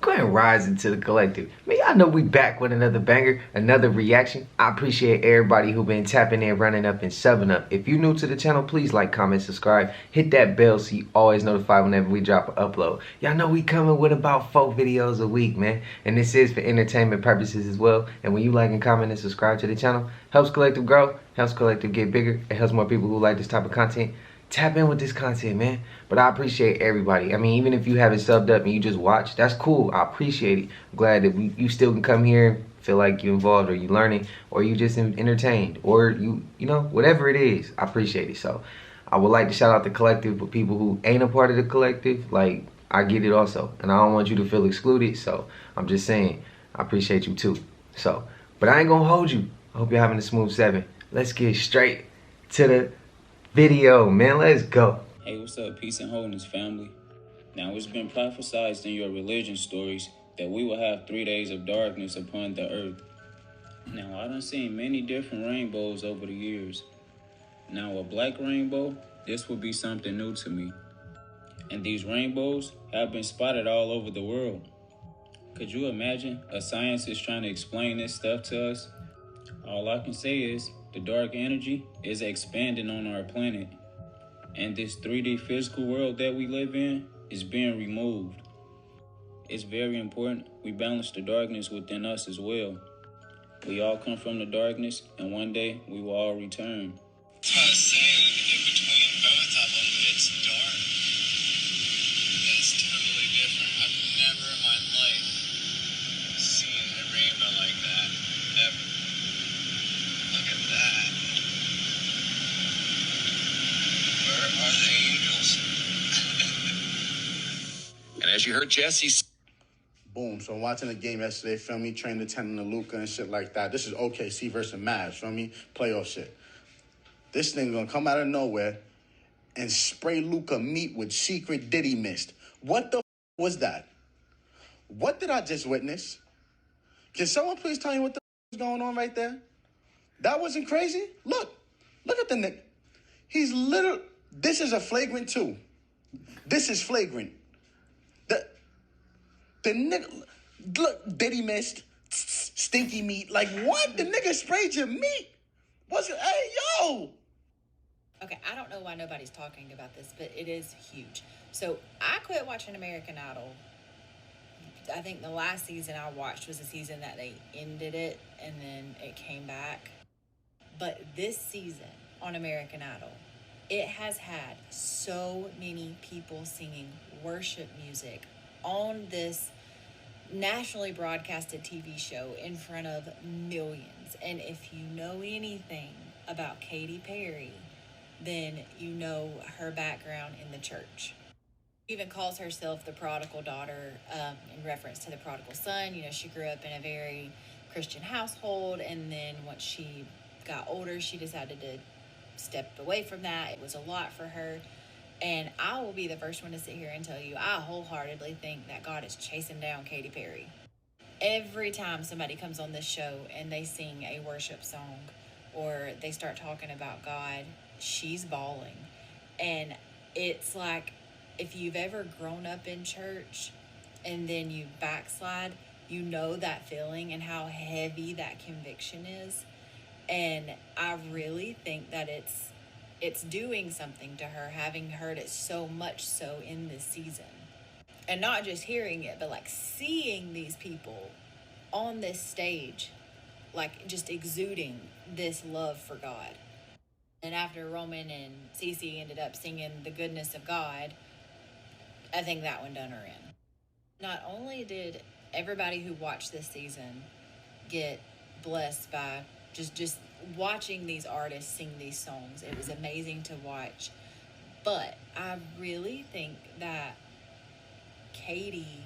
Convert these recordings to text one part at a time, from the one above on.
Go ahead and rise into the collective. Man, y'all know we back with another banger, another reaction. I appreciate everybody who been tapping in, running up, and subbing up. If you're new to the channel, please like, comment, subscribe. Hit that bell so you always notified whenever we drop an upload. Y'all know we coming with about 4 videos a week, man. And this is for entertainment purposes as well. And when you like and comment and subscribe to the channel, helps collective grow, helps collective get bigger. It helps more people who like this type of content tap in with this content, man. But I appreciate everybody. I mean, even if you haven't subbed up and you just watch, that's cool. I appreciate it. I'm glad that you still can come here and feel like you're involved, or you learning, or you just entertained, or you know, whatever it is. I appreciate it. So I would like to shout out the collective for people who ain't a part of the collective. Like, I get it also, and I don't want you to feel excluded. So I'm just saying, I appreciate you too. So, but I ain't gonna hold you. I hope you're having a smooth 7. Let's get straight to the video, man. Let's go. Hey, what's up? Peace and wholeness, family. Now, it's been prophesied in your religion stories that we will have 3 days of darkness upon the earth. Now, I done seen many different rainbows over the years. Now, a black rainbow, this would be something new to me. And these rainbows have been spotted all over the world. Could you imagine a scientist trying to explain this stuff to us? All I can say is the dark energy is expanding on our planet, and this 3D physical world that we live in is being removed. It's very important we balance the darkness within us as well. We all come from the darkness, and one day we will all return. That's what I was saying. In between both of them, it's dark. It's totally different. I've never in my life seen a rainbow like that. Ever. Look at that. Where are the angels? And as you heard Jesse. Boom. So I'm watching the game yesterday, feel me? Trained attending the Luka and shit like that. This is OKC versus Mavs, feel me? Playoff shit. This thing gonna come out of nowhere and spray Luka meat with secret Diddy mist. What the was that? What did I just witness? Can someone please tell me what the is going on right there? That wasn't crazy? Look at the nigga. He's literally, this is a flagrant 2. This is flagrant. The nigga, look, Diddy missed, stinky meat. Like, what? The nigga sprayed your meat? What's it? Hey, yo! Okay, I don't know why nobody's talking about this, but it is huge. So I quit watching American Idol. I think the last season I watched was the season that they ended it, and then it came back. But this season on American Idol, it has had so many people singing worship music on this nationally broadcasted TV show in front of millions. And if you know anything about Katy Perry, then you know her background in the church. She even calls herself the prodigal daughter in reference to the prodigal son. You know, she grew up in a very Christian household, and then once she got older, she decided to step away from that. It was a lot for her. And I will be the first one to sit here and tell you, I wholeheartedly think that God is chasing down Katy Perry. Every time somebody comes on this show and they sing a worship song or they start talking about God, she's bawling. And it's like, if you've ever grown up in church and then you backslide, you know that feeling and how heavy that conviction is. And I really think that it's doing something to her, having heard it so much so in this season. And not just hearing it, but like seeing these people on this stage, like just exuding this love for God. And after Roman and Cece ended up singing The Goodness of God, I think that one done her in. Not only did everybody who watched this season get blessed by just watching these artists sing these songs. It was amazing to watch. But I really think that Katy,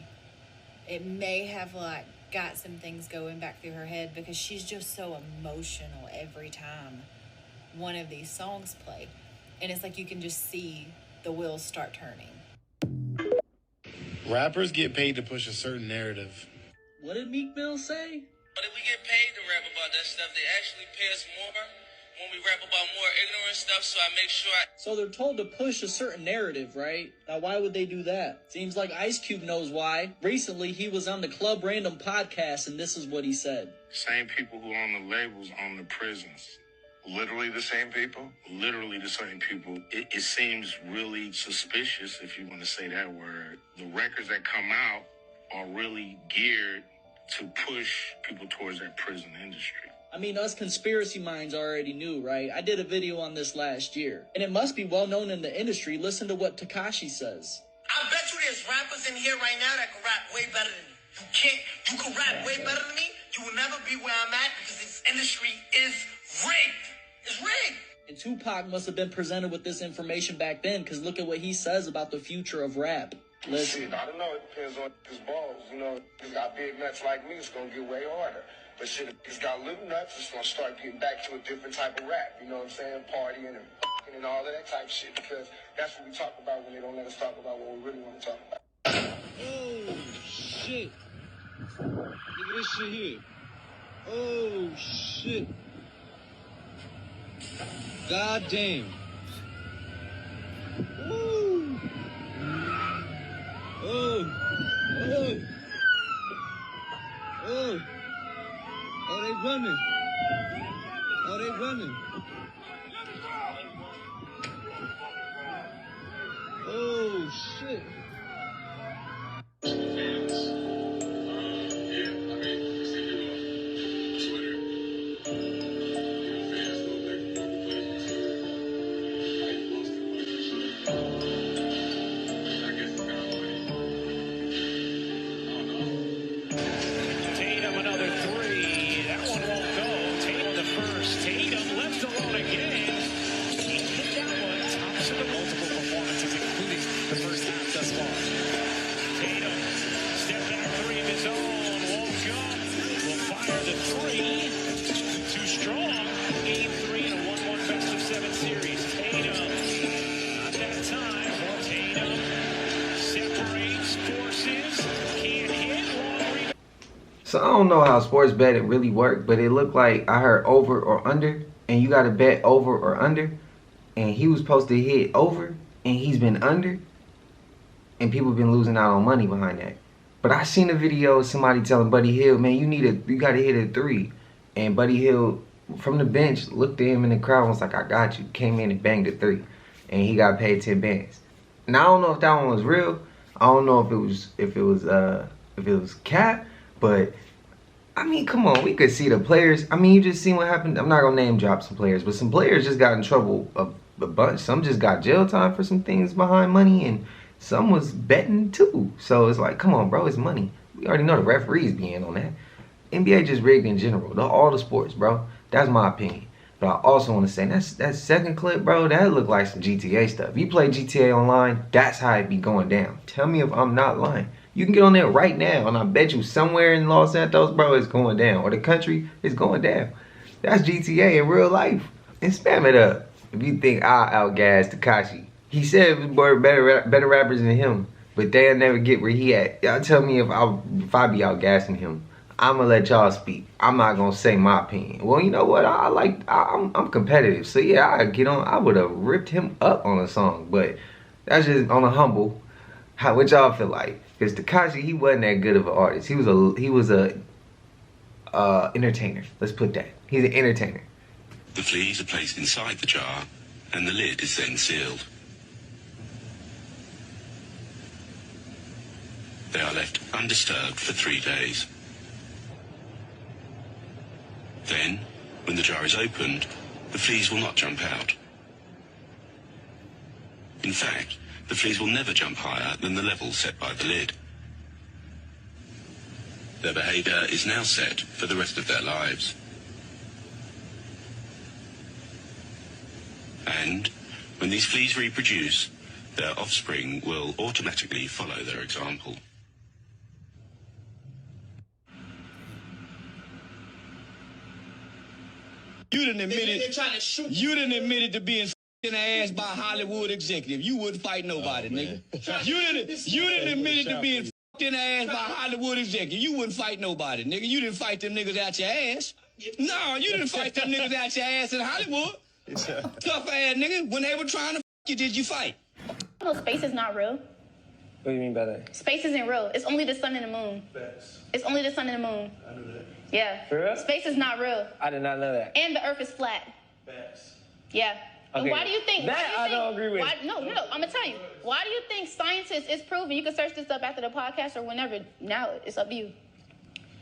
it may have like got some things going back through her head, because she's just so emotional every time one of these songs play. And it's like you can just see the wheels start turning. Rappers get paid to push a certain narrative. What did Meek Mill say? But if we get paid to rap about that stuff, they actually pay us more when we rap about more ignorant stuff, so I make sure So they're told to push a certain narrative, right? Now, why would they do that? Seems like Ice Cube knows why. Recently, he was on the Club Random podcast, and this is what he said. Same people who own the labels own the prisons. Literally the same people? Literally the same people. It seems really suspicious, if you want to say that word. The records that come out are really geared to push people towards that prison industry. I mean, us conspiracy minds already knew, right? I did a video on this last year. And it must be well known in the industry. Listen to what Tekashi says. I bet you there's rappers in here right now that can rap way better than me. You can rap way better than me. You will never be where I'm at because this industry is rigged. It's rigged. And Tupac must have been presented with this information back then, because look at what he says about the future of rap. Listen. Shit, I don't know. It depends on his balls. You know, he's got big nuts like me, it's going to get way harder. But shit, if he's got little nuts, it's going to start getting back to a different type of rap. You know what I'm saying? Partying and f***ing and all of that type of shit. Because that's what we talk about when they don't let us talk about what we really want to talk about. Oh, shit. Look at this shit here. Oh, shit. God damn. Ooh. Oh. Oh. Oh. Oh, they running. Oh, they running. Oh, shit. So I don't know how sports betting really work, but it looked like I heard over or under, and you got to bet over or under, and he was supposed to hit over, and he's been under, and people have been losing out on money behind that. But I seen a video of somebody telling Buddy Hield, man, you got to hit a 3, and Buddy Hield from the bench looked at him in the crowd and was like, I got you. Came in and banged a 3, and he got paid 10 bands. Now I don't know if that one was real. I don't know if it was cap, but I mean, come on, we could see the players. I mean, you just seen what happened. I'm not gonna name drop some players, but some players just got in trouble a bunch. Some just got jail time for some things behind money, and some was betting too. So it's like, come on, bro, it's money. We already know the referees be in on that. NBA just rigged in general. All the sports, bro. That's my opinion. But I also want to say that second clip, bro, that looked like some GTA stuff. If you play GTA online, that's how it be going down. Tell me if I'm not lying. You can get on there right now, and I bet you somewhere in Los Santos, bro, it's going down. Or the country is going down. That's GTA in real life. And spam it up if you think I'll outgas Tekashi. He said we're better rappers than him, but they'll never get where he at. Y'all tell me if I be outgassing him. I'm gonna let y'all speak. I'm not gonna say my opinion. Well, you know what? I'm competitive, so yeah, I get on. I would have ripped him up on a song, but that's just on a humble. What y'all feel like? Because Tekashi, he wasn't that good of an artist. He was a entertainer. Let's put that. He's an entertainer. The fleas are placed inside the jar, and the lid is then sealed. They are left undisturbed for 3 days. Then, when the jar is opened, the fleas will not jump out. In fact, the fleas will never jump higher than the level set by the lid. Their behavior is now set for the rest of their lives. And when these fleas reproduce, their offspring will automatically follow their example. You done admitted to being in the ass by a Hollywood executive. You wouldn't fight nobody, nigga. You done admitted to being in the ass by a Hollywood executive. You wouldn't fight nobody, nigga. You didn't fight them niggas out your ass. No, you didn't fight them niggas out your ass in Hollywood. Tough ass nigga. When they were trying to you, did you fight? No, space is not real. What do you mean by that? Space isn't real. It's only the sun and the moon. Facts. It's only the sun and the moon. I knew that. Yeah. For real? Space is not real. I did not know that. And the earth is flat. Facts. Yeah. Okay. And why do you think that I don't agree with? No, I'm gonna tell you. Why do you think scientists? It's proven. You can search this up after the podcast or whenever. Now it's up to you.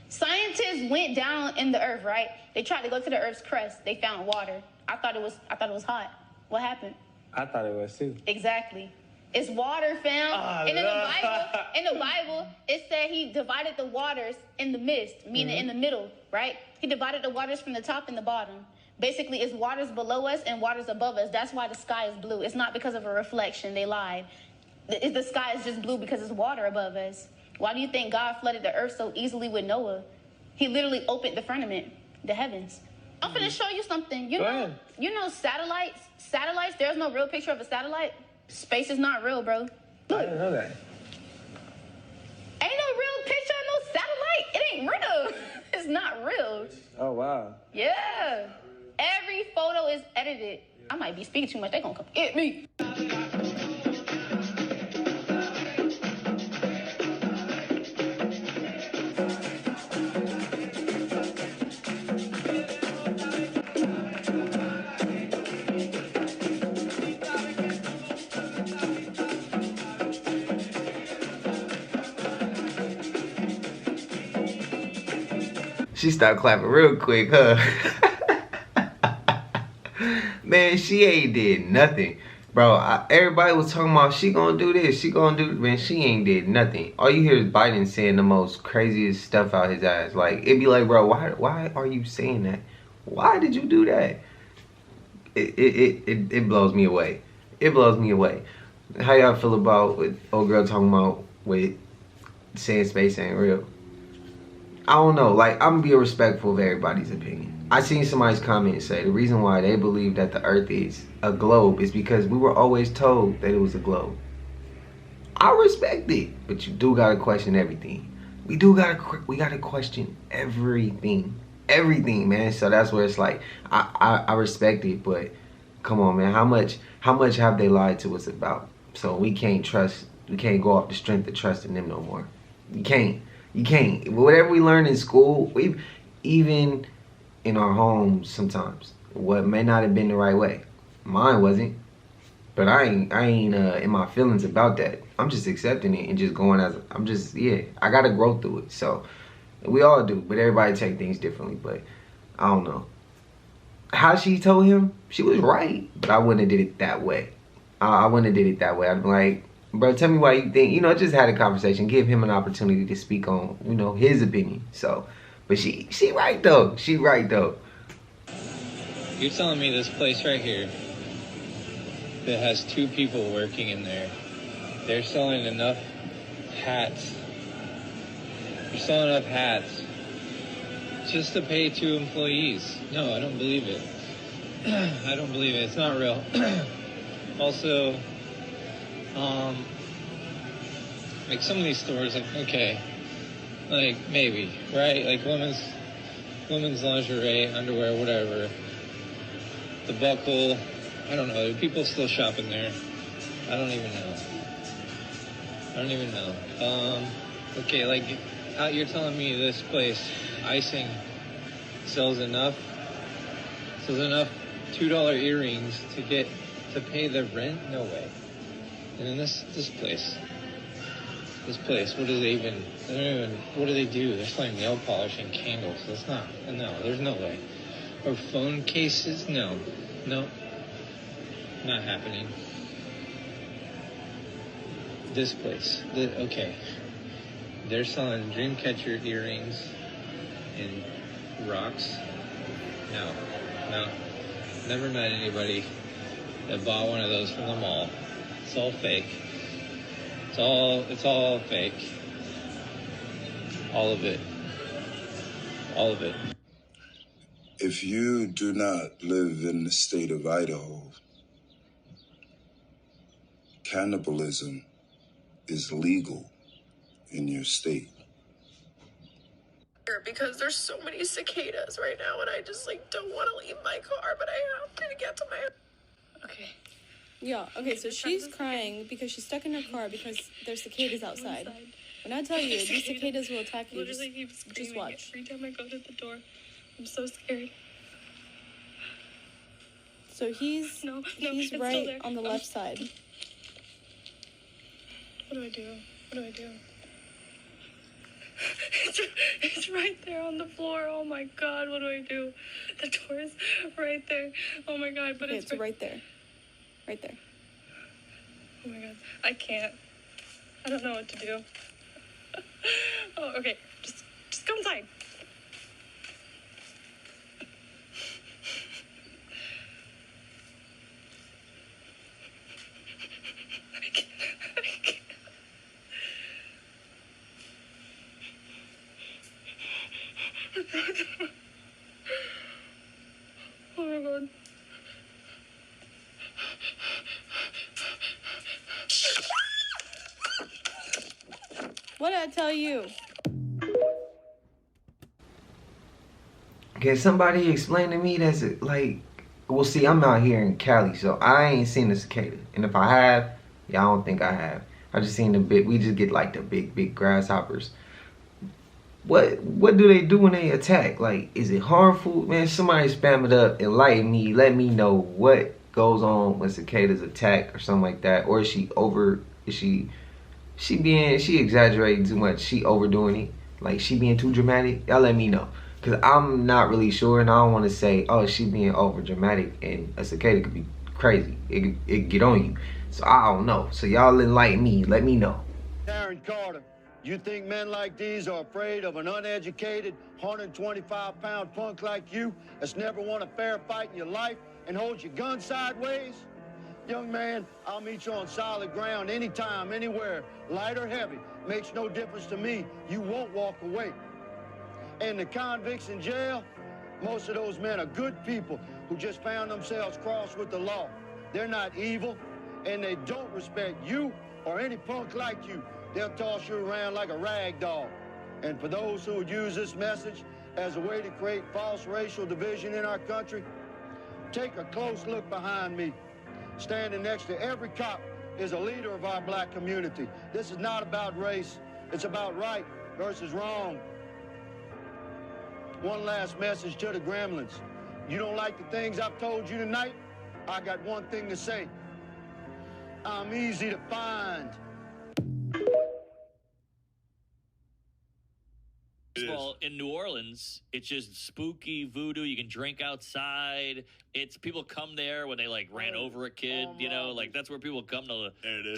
Scientists went down in the earth, right? They tried to go to the earth's crust. They found water. I thought it was hot. What happened? I thought it was too. Exactly. It's water, fam. And in the Bible, it said he divided the waters in the midst, meaning in the middle, right? He divided the waters from the top and the bottom. Basically, it's waters below us and waters above us. That's why the sky is blue. It's not because of a reflection. They lied. The sky is just blue because it's water above us. Why do you think God flooded the earth so easily with Noah? He literally opened the firmament, the heavens. I'm finna show you something. You know satellites? Satellites, there's no real picture of a satellite. Space is not real, bro. Look. I didn't know that. Ain't no real picture of no satellite. It ain't real. It's not real. Oh, wow. Yeah. Every photo is edited. I might be speaking too much. They gonna come get me. She stopped clapping real quick, huh? Man, she ain't did nothing. Bro, everybody was talking about she gonna do this, she gonna do, man, she ain't did nothing. All you hear is Biden saying the most craziest stuff out his ass. Like, it'd be like, bro, why are you saying that? Why did you do that? It blows me away. It blows me away. How y'all feel about what old girl talking about with saying space ain't real? I don't know. Like, I'm gonna be respectful of everybody's opinion. I seen somebody's comment say the reason why they believe that the earth is a globe is because we were always told that it was a globe. I respect it, but you do gotta question everything. We gotta question everything. Everything, man. So that's where it's like, I respect it, but come on, man. How much have they lied to us about? So we can't go off the strength of trusting them no more. You can't. Whatever we learn in school, even in our homes sometimes, what may not have been the right way. Mine wasn't. But I ain't in my feelings about that. I'm just accepting it and just going I gotta grow through it. So we all do, but everybody take things differently. But I don't know. How she told him, she was right. But I wouldn't have did it that way. I wouldn't have did it that way. I'd be like, bro, tell me why you think, just had a conversation. Give him an opportunity to speak on, his opinion. So, but she right though. She right though. You're telling me this place right here that has 2 people working in there, they're selling enough hats. They're selling enough hats just to pay 2 employees. No, I don't believe it. I don't believe it. It's not real. Also, like some of these stores, like, okay, like maybe, right? Like women's lingerie, underwear, whatever. The Buckle, I don't know. Are people still shopping there? I don't even know. Okay, like you're telling me this place, icing, sells enough $2 earrings to pay the rent? No way. And then this place, what do they do? They're selling nail polish and candles. There's no way. Or phone cases? No, not happening. This place, okay. They're selling Dreamcatcher earrings and rocks. No. Never met anybody that bought one of those from the mall. It's all fake. It's all fake. All of it. If you do not live in the state of Idaho, cannibalism is legal in your state. Because there's so many cicadas right now, and I just like don't want to leave my car, but I have to get to my. Okay. Yeah, okay, so she's crying because she's stuck in her car because there's cicadas outside. When I tell you, these cicadas will attack you, just watch. Every time I go to the door, I'm so scared. So he's right on the left side. What do I do? What do I do? It's right there on the floor. Oh my God, what do I do? The door is right there. Oh my God, but okay, it's right there. Right there. Oh my God, I can't. I don't know what to do. Oh, okay, just go inside. Oh my God. What did I tell you? Can somebody explain to me that's like, well, see, I'm out here in Cali, so I ain't seen a cicada. And if I have, yeah, I don't think I have. I just seen we just get like the big grasshoppers. What do they do when they attack? Like, is it harmful? Man, somebody spam it up, enlighten me, let me know what goes on when cicadas attack or something like that. Or is she exaggerating too much? She overdoing it? Like, she being too dramatic? Y'all let me know. Because I'm not really sure, and I don't want to say, oh, she being over dramatic, and a cicada could be crazy. It get on you. So I don't know. So y'all enlighten me. Let me know. Aaron Carter, you think men like these are afraid of an uneducated, 125-pound punk like you that's never won a fair fight in your life and holds your gun sideways? Young man, I'll meet you on solid ground anytime, anywhere, light or heavy. Makes no difference to me. You won't walk away. And the convicts in jail, most of those men are good people who just found themselves crossed with the law. They're not evil, and they don't respect you or any punk like you. They'll toss you around like a rag doll. And for those who would use this message as a way to create false racial division in our country, take a close look behind me. Standing next to every cop is a leader of our black community. This is not about race. It's about right versus wrong. One last message to the gremlins. You don't like the things I've told you tonight? I got one thing to say. I'm easy to find. Well, in New Orleans, it's just spooky voodoo. You can drink outside. It's people come there when they like ran over a kid. You know, like that's where people come to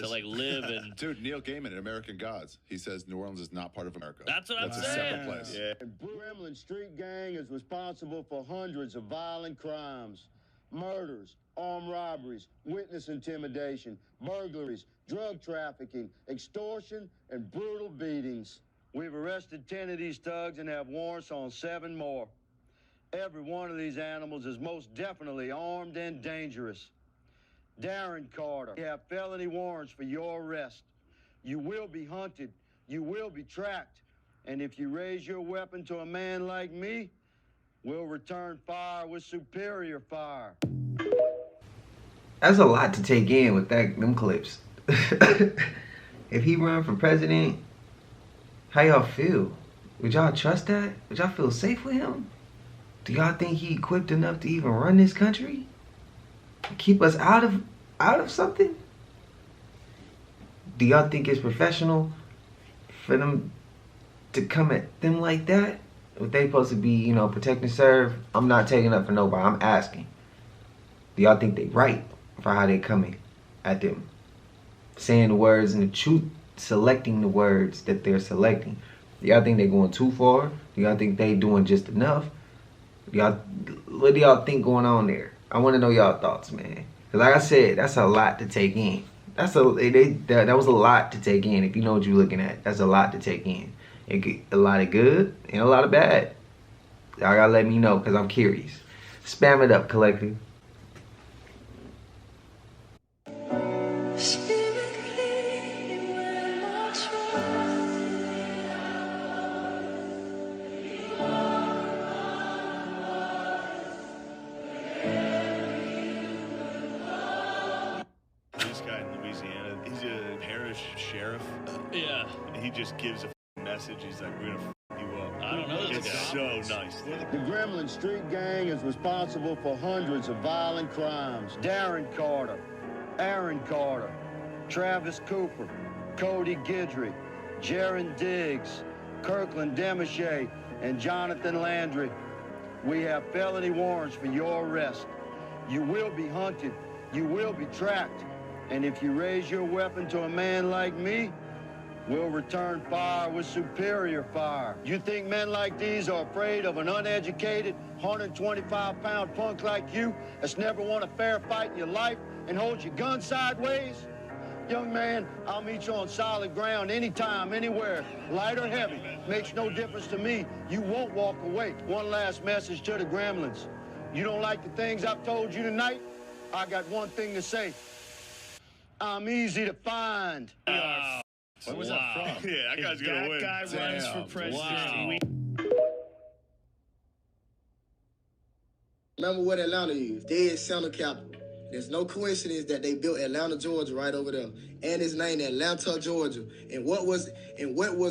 like live. And dude, Neil Gaiman in American Gods, he says New Orleans is not part of America. That's what I'm saying. That's a separate place. Yeah. The Gremlin Street Gang is responsible for hundreds of violent crimes, murders, armed robberies, witness intimidation, burglaries, drug trafficking, extortion, and brutal beatings. We've arrested 10 of these thugs and have warrants on 7 more. Every one of these animals is most definitely armed and dangerous. Darren Carter, we have felony warrants for your arrest. You will be hunted. You will be tracked. And if you raise your weapon to a man like me, we'll return fire with superior fire. That's a lot to take in with them clips. If he run for president, how y'all feel? Would y'all trust that? Would y'all feel safe with him? Do y'all think he equipped enough to even run this country? Keep us out of something? Do y'all think it's professional for them to come at them like that? If they supposed to be, protect and serve? I'm not taking up for nobody. I'm asking. Do y'all think they right for how they coming at them? Saying the words and the truth, selecting the words that they're selecting. Do y'all think they're going too far? Do y'all think they doing just enough? What do y'all think going on there? I want to know y'all thoughts, man. Because like I said, that's a lot to take in. That was a lot to take in. If you know what you're looking at, that's a lot to take in. It get a lot of good and a lot of bad. Y'all gotta let me know because I'm curious. Spam it up, collective. Yeah. And he just gives a message. He's like, we're gonna you up. I don't know this It's guy. so nice. The Gremlin Street Gang is responsible for hundreds of violent crimes. Darren Carter, Aaron Carter, Travis Cooper, Cody Guidry, Jaron Diggs, Kirkland Demichet, and Jonathan Landry. We have felony warrants for your arrest. You will be hunted. You will be tracked. And if you raise your weapon to a man like me, we'll return fire with superior fire. You think men like these are afraid of an uneducated, 125-pound punk like you that's never won a fair fight in your life and holds your gun sideways? Young man, I'll meet you on solid ground anytime, anywhere, light or heavy. Makes no difference to me. You won't walk away. One last message to the Gremlins. You don't like the things I've told you tonight? I got one thing to say. I'm easy to find. Where was that from? Yeah, that guy's gonna win. That guy runs for president. Remember what Atlanta is. Dead center capital. There's no coincidence that they built Atlanta, Georgia right over there. And it's named Atlanta, Georgia. And what was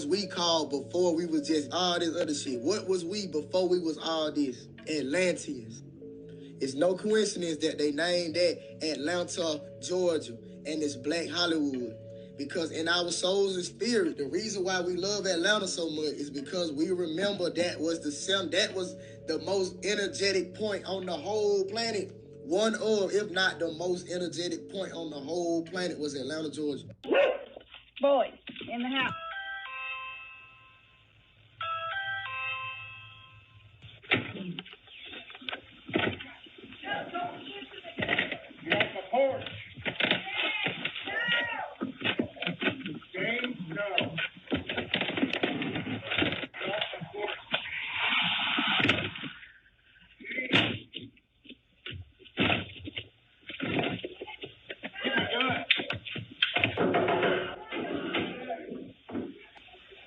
we called before we was just all this other shit? What was we before we was all this? Atlanteans. It's no coincidence that they named that Atlanta, Georgia. And it's Black Hollywood. Because in our souls and spirit, the reason why we love Atlanta so much is because we remember that was the most energetic point on the whole planet. One of, if not the most energetic point on the whole planet was Atlanta, Georgia. Boys, in the house. Get off the porch. James, no.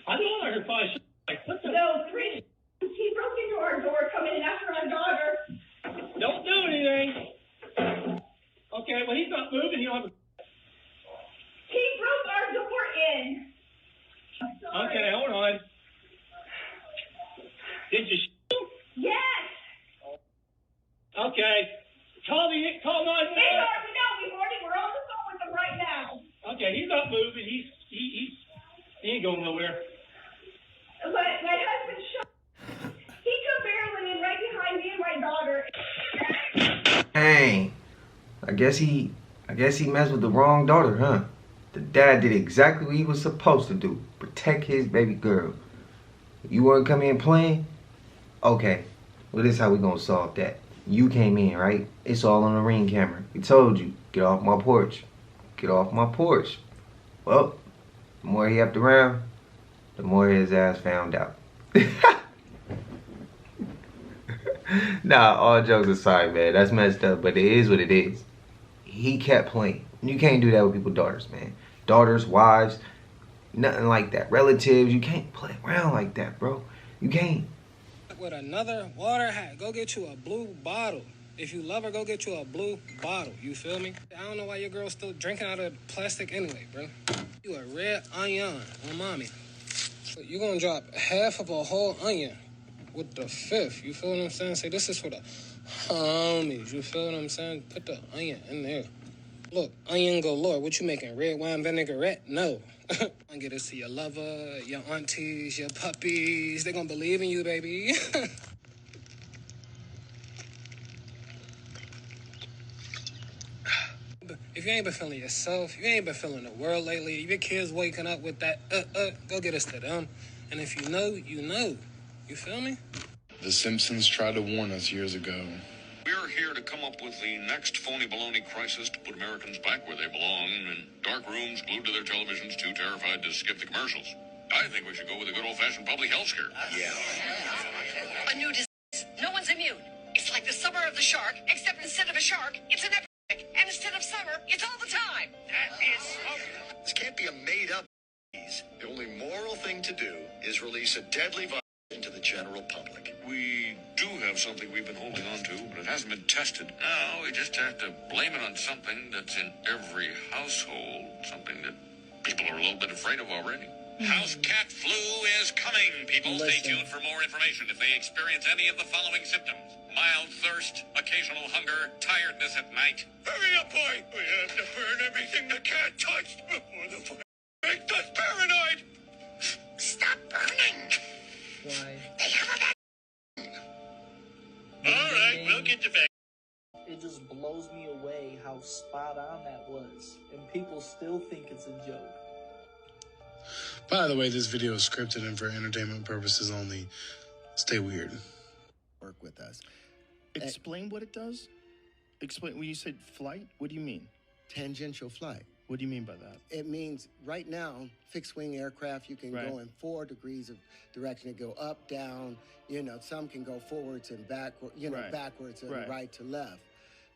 I know I heard five. What the? No, three. He broke into our door coming in after our daughter. Don't do anything. Okay, well, he's not moving. He'll have a... He broke our door in. Okay, hold on. Did you shoot? Yes. Okay. Call 911. We're on the phone with him right now. Okay, he's not moving. He ain't going nowhere. But my husband shot. He come barreling in right behind me and my daughter. Dang. I guess he messed with the wrong daughter, huh? The dad did exactly what he was supposed to do. Protect his baby girl. You wanna come in playing? Okay. Well, this is how we gonna solve that. You came in, right? It's all on the Ring camera. We told you, get off my porch. Get off my porch. Well, the more he upped around, the more his ass found out. Nah, all jokes aside, man. That's messed up, but it is what it is. He kept playing. You can't do that with people's daughters, man. Daughters, wives, nothing like that. Relatives, you can't play around like that, bro. You can't. With another water hat, go get you a blue bottle. If you love her, go get you a blue bottle. You feel me? I don't know why your girl's still drinking out of plastic anyway, bro. You a red onion on mommy. So you gonna drop half of a whole onion with the fifth. You feel what I'm saying? Say this is for the homies. You feel what I'm saying? Put the onion in there. Look, onion galore. What you making? Red wine vinaigrette? No. I get this to your lover, your aunties, your puppies. They gonna believe in you, baby. If you ain't been feeling yourself, you ain't been feeling the world lately, if your kids waking up with that, go get us to them. And if you know, you know. You feel me? The Simpsons tried to warn us years ago. We're here to come up with the next phony baloney crisis to put Americans back where they belong, in dark rooms glued to their televisions, too terrified to skip the commercials. I think we should go with a good old-fashioned public health scare. Yeah. A new disease. No one's immune. It's like the summer of the shark, except instead of a shark, it's an epidemic. And instead of summer, it's all the time. That is... This can't be a made-up disease. The only moral thing to do is release a deadly virus into the general public. We do have something we've been holding on to, but it hasn't been tested. Now we just have to blame it on something that's in every household, something that people are a little bit afraid of already. House cat flu is coming, people. Stay tuned for more information if they experience any of the following symptoms. Mild thirst, occasional hunger, tiredness at night. Hurry up, boy! We have to burn everything the cat touched before the fire makes us paranoid! Stop burning! Why? They have a All right, we'll get you back. It just blows me away how spot on that was, and people still think it's a joke. By the way, this video is scripted and for entertainment purposes only. Stay weird. Work with us. Explain what it does. Explain, when you said flight, what do you mean? Tangential flight. What do you mean by that? It means right now, fixed-wing aircraft, you can go in 4 degrees of direction. It go up, down, you know, some can go forwards and backward, you know, backwards and right to left.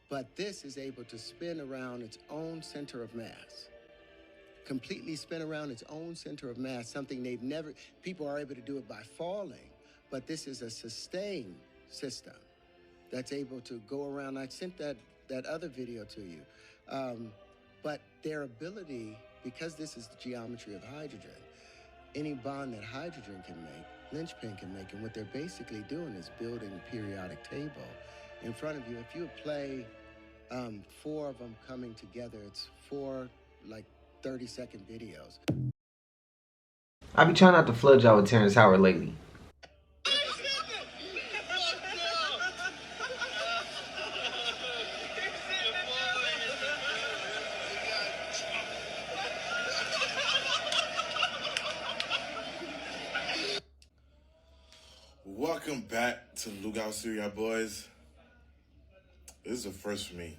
But this is able to spin around its own center of mass. Completely spin around its own center of mass, something they've never, people are able to do it by falling, but this is a sustained system that's able to go around. I sent that other video to you. But their ability, because this is the geometry of hydrogen, any bond that hydrogen can make, linchpin can make, and what they're basically doing is building a periodic table in front of you. If you play 4 of them coming together, it's 4 like 30-second videos. I be trying not to flood y'all with Terrence Howard lately. Welcome back to Lookout Syria, boys. This is a first for me.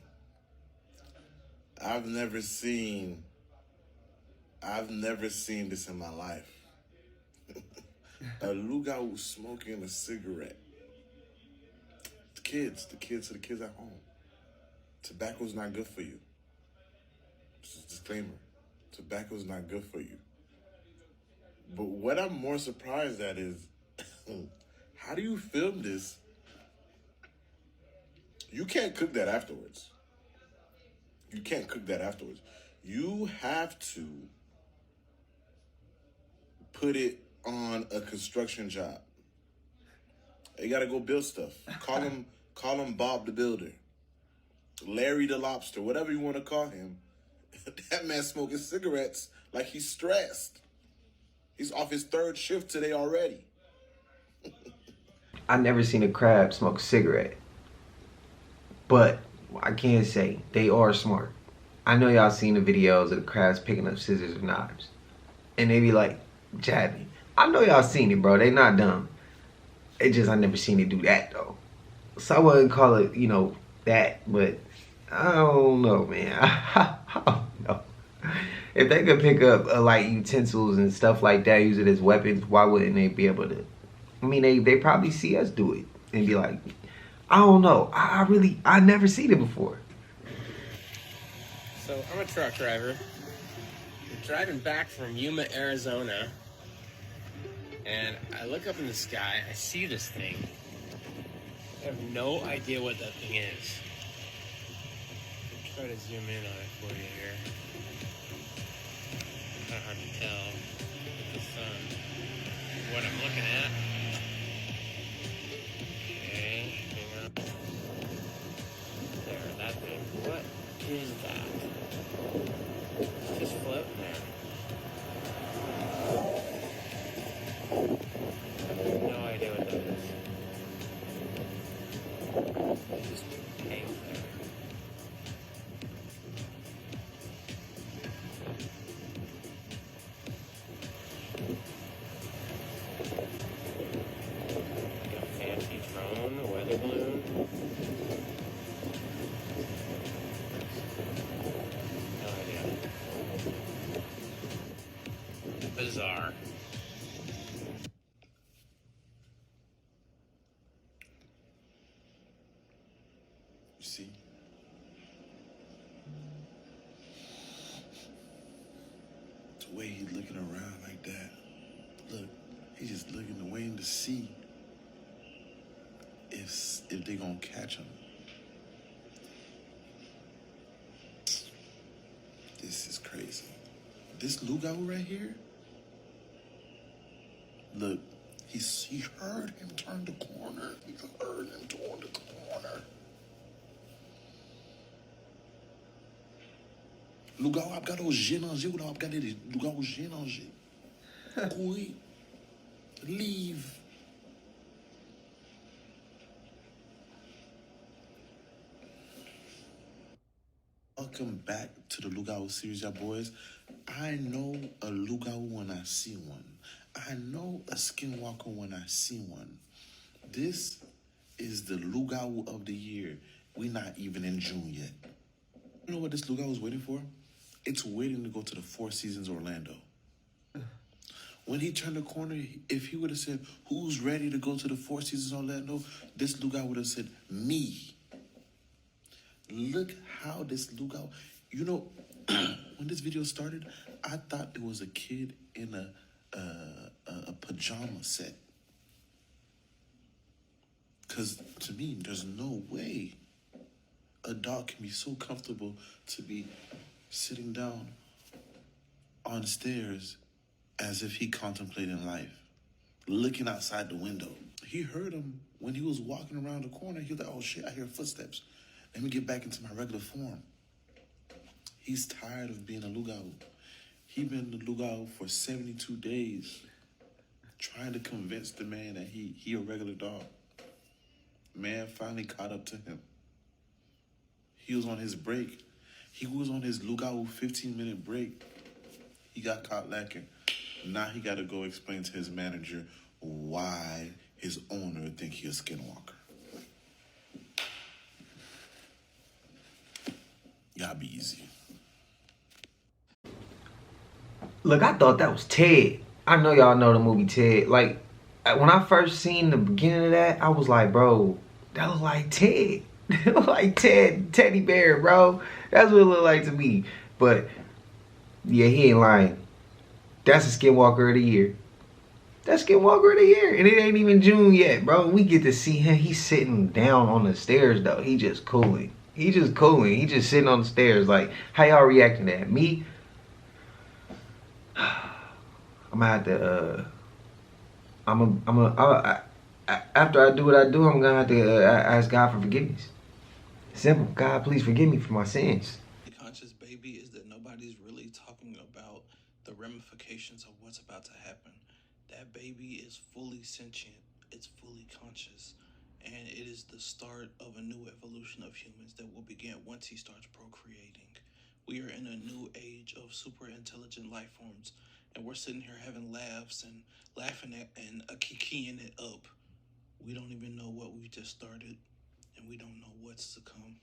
I've never seen this in my life. A lookout smoking a cigarette. The kids at home. Tobacco's not good for you. This is a disclaimer. Tobacco's not good for you. But what I'm more surprised at is, how do you film this? You can't cook that afterwards. You can't cook that afterwards. You have to put it on a construction job. You gotta go build stuff. Call him Bob the Builder, Larry the Lobster, whatever you want to call him. That man smoking cigarettes like he's stressed. He's off his 3rd shift today already. I never seen a crab smoke a cigarette. But I can say they are smart. I know y'all seen the videos of the crabs picking up scissors or knives. And they be like, jabbing. I know y'all seen it, bro. They not dumb. It just I never seen it do that, though. So I wouldn't call it, you know, that. But I don't know, man. I don't know. If they could pick up like utensils and stuff like that, use it as weapons, why wouldn't they be able to? I mean, they probably see us do it and be like, I don't know. I never seen it before. So I'm a truck driver. I'm driving back from Yuma, Arizona. And I look up in the sky. I see this thing. I have no idea what that thing is. I'll try to zoom in on it for you here. Kind of hard to tell with the sun what I'm looking at. Okay, hang on. There, that thing. What is that? It's just floating there. No idea what that is. It just hangs there. Like a fancy drone, a weather balloon. No idea. Bizarre. You see? The way he's looking around like that. Look, he's just looking, waiting to see if they gonna catch him. This is crazy. this Lugao right here, look, he heard him turn the corner. He heard him turn the corner. Lugao ap gade ou jenanje ou ap gade Lugao ou jenanje. Kouri. Leave. Welcome back to the Lugao series, y'all boys. I know a Lugao when I see one. I know a skinwalker when I see one. This is the Lugao of the year. We're not even in June yet. You know what this Lugao is waiting for? It's waiting to go to the Four Seasons Orlando. When he turned the corner, if he would have said, who's ready to go to the Four Seasons Orlando? This Lugao would have said, me. Look how this Lugao, you know, when this video started, I thought it was a kid in a pajama set. Because to me, there's no way a dog can be so comfortable to be sitting down on stairs as if he contemplating life, looking outside the window. He heard him when he was walking around the corner. He was like, oh shit, I hear footsteps. Let me get back into my regular form. He's tired of being a Lugao. He been the Lugao for 72 days, trying to convince the man that he a regular dog. Man finally caught up to him. He was on his break. He was on his Lugao 15-minute break. He got caught lacking. Now he got to go explain to his manager why his owner think he a skinwalker. Y'all be easy. Look, I thought that was Ted. I know y'all know the movie Ted. Like, when I first seen the beginning of that, I was like, bro, that look like Ted. That look like Ted, Teddy Bear, bro. That's what it looked like to me. But, yeah, he ain't lying. That's a Skinwalker of the year. That's Skinwalker of the year. And it ain't even June yet, bro. We get to see him. He's sitting down on the stairs, though. He just cooling. He just cooling. He just sitting on the stairs. Like, how y'all reacting to that? Me? I'm gonna have to, after I do what I do, I'm gonna have to ask God for forgiveness. Simple. God, please forgive me for my sins. The conscious baby is that nobody's really talking about the ramifications of what's about to happen. That baby is fully sentient. It's fully conscious. And it is the start of a new evolution of humans that will begin once he starts procreating. We are in a new age of super intelligent life forms, and we're sitting here having laughs and laughing at and kikiing it up. We don't even know what we've just started, and we don't know what's to come.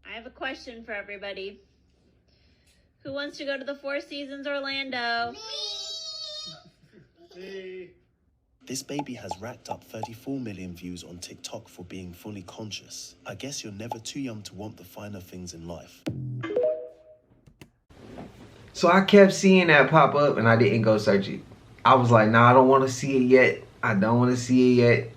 I have a question for everybody. Who wants to go to the Four Seasons Orlando? Me. This baby has racked up 34 million views on TikTok for being fully conscious. I guess you're never too young to want the finer things in life. So I kept seeing that pop up and I didn't go search it. I was like, nah, I don't want to see it yet. I don't want to see it yet.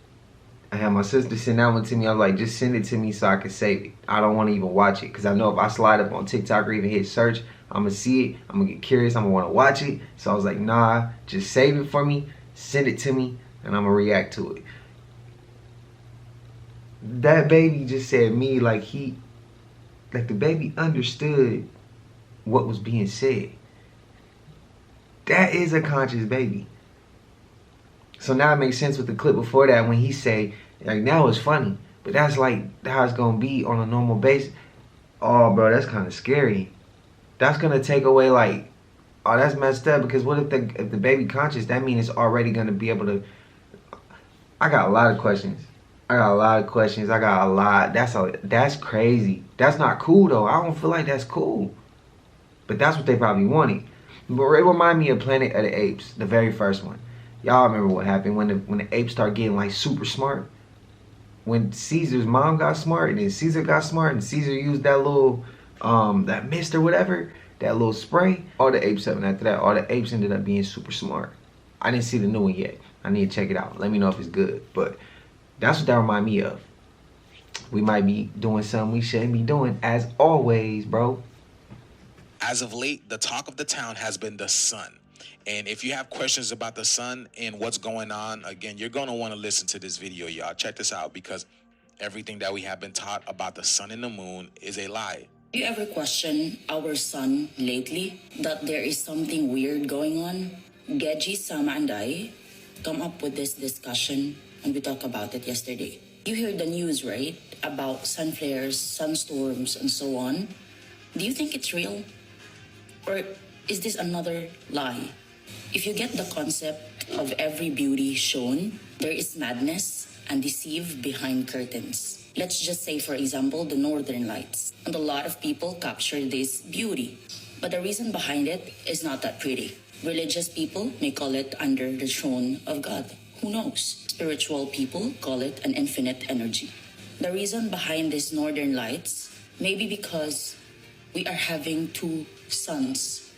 I had my sister send that one to me. I was like, just send it to me so I can save it. I don't want to even watch it because I know if I slide up on TikTok or even hit search, I'm going to see it. I'm going to get curious. I'm going to want to watch it. So I was like, nah, just save it for me. Send it to me and I'm going to react to it. That baby just said me like the baby understood what was being said. That is a conscious baby. So now it makes sense with the clip before that when he say, like, now it's funny, but that's like how it's gonna be on a normal basis. Oh, bro, that's kind of scary. That's gonna take away, like, oh, that's messed up, because what if the baby conscious, that means it's already gonna be able to. I got a lot of questions. That's crazy. That's not cool though. I don't feel like that's cool. But that's what they probably wanted. But it reminded me of Planet of the Apes, the very first one. Y'all remember what happened when the apes start getting like super smart? When Caesar's mom got smart and then Caesar got smart and Caesar used that little, that mist or whatever, that little spray. All the apes up, and after that, all the apes ended up being super smart. I didn't see the new one yet. I need to check it out. Let me know if it's good. But that's what that reminded me of. we might be doing something we shouldn't be doing, as always, bro. As of late, the talk of the town has been the sun. And if you have questions about the sun and what's going on, again, you're going to want to listen to this video, y'all. Check this out, because everything that we have been taught about the sun and the moon is a lie. Do you ever question our sun lately? That there is something weird going on? Geji, Sama, and I come up with this discussion, and we talked about it yesterday. You heard the news, right? About sun flares, sunstorms, and so on. Do you think it's real? Or is this another lie? If you get the concept of every beauty shown, there is madness and deceive behind curtains. Let's just say, for example, the Northern Lights. And a lot of people capture this beauty. But the reason behind it is not that pretty. Religious people may call it under the throne of God. Who knows? Spiritual people call it an infinite energy. The reason behind these Northern Lights may be because we are having two suns.